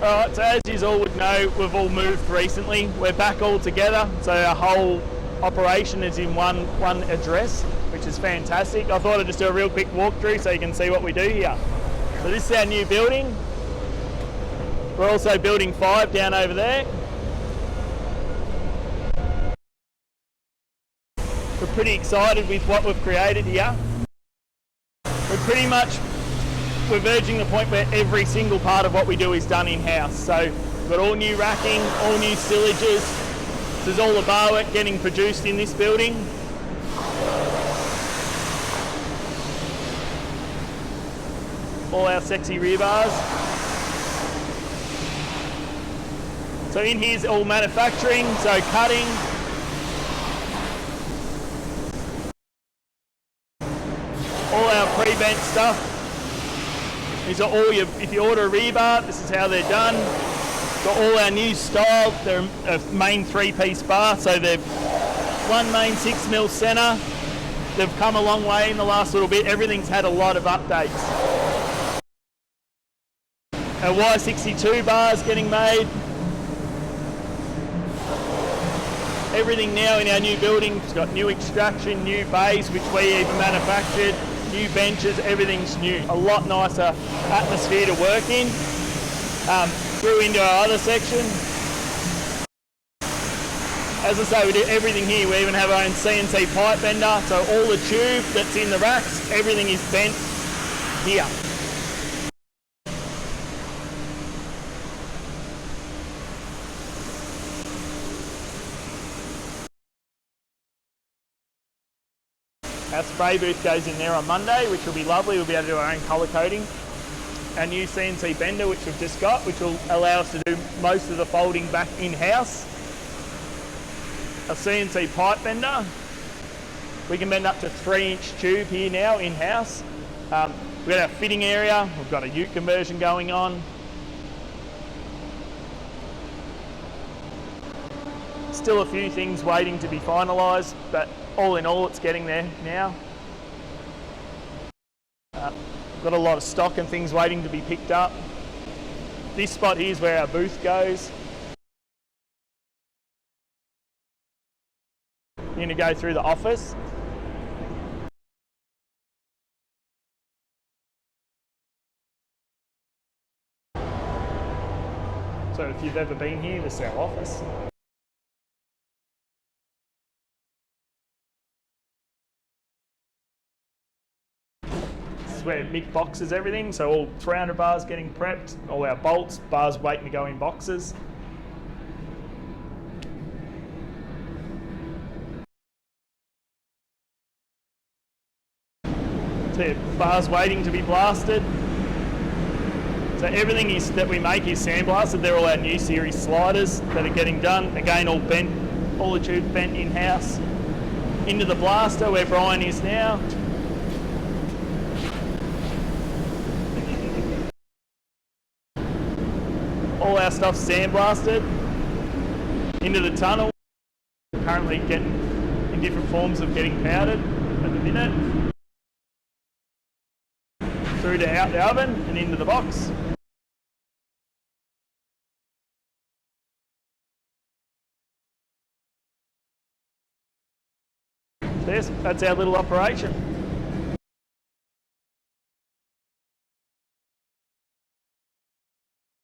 Alright, so as you all would know, we've all moved recently. We're back all together, so our whole operation is in one address, which is fantastic. I thought I'd just do a real quick walkthrough so you can see what we do here. So this is our new building. We're also building 5 down over there. We're pretty excited with what we've created here. We're verging the point where every single part of what we do is done in-house. So we've got all new racking, all new stillages. This is all the bar work getting produced in this building. All our sexy rear bars. So in here's all manufacturing, so cutting. All our pre-bent stuff. These are all your, if you order a rebar, this is how they're done. Got all our new style, they're a main 3-piece bar, so they're one main 6mm centre. They've come a long way in the last little bit. Everything's had a lot of updates. Our Y62 bars getting made. Everything now in our new building has got new extraction, new bays, which we even manufactured. New benches, everything's new. A lot nicer atmosphere to work in. Through into our other section. As I say, we do everything here. We even have our own CNC pipe bender, so all the tube that's in the racks, everything is bent here. Our spray booth goes in there on Monday, which will be lovely. We'll be able to do our own colour coding. Our new CNC bender, which we've just got, which will allow us to do most of the folding back in-house. A CNC pipe bender. We can bend up to 3-inch tube here now in-house. We've got our fitting area. We've got a ute conversion going on. Still a few things waiting to be finalised, but all in all, it's getting there now. Got a lot of stock and things waiting to be picked up. This spot here is where our booth goes. You're going to go through the office. So if you've ever been here, this is our office. Where Mick boxes everything, so all 300 bars getting prepped, all our bolts, bars waiting to go in boxes. So bars waiting to be blasted. So everything that we make is sandblasted. They're all our new series sliders that are getting done. Again, all bent, all the tubes bent in-house. Into the blaster where Brian is now. All our stuff's sandblasted into the tunnel. Currently getting in different forms of getting powdered at the minute. Through to out the oven and into the box. So yes, that's our little operation.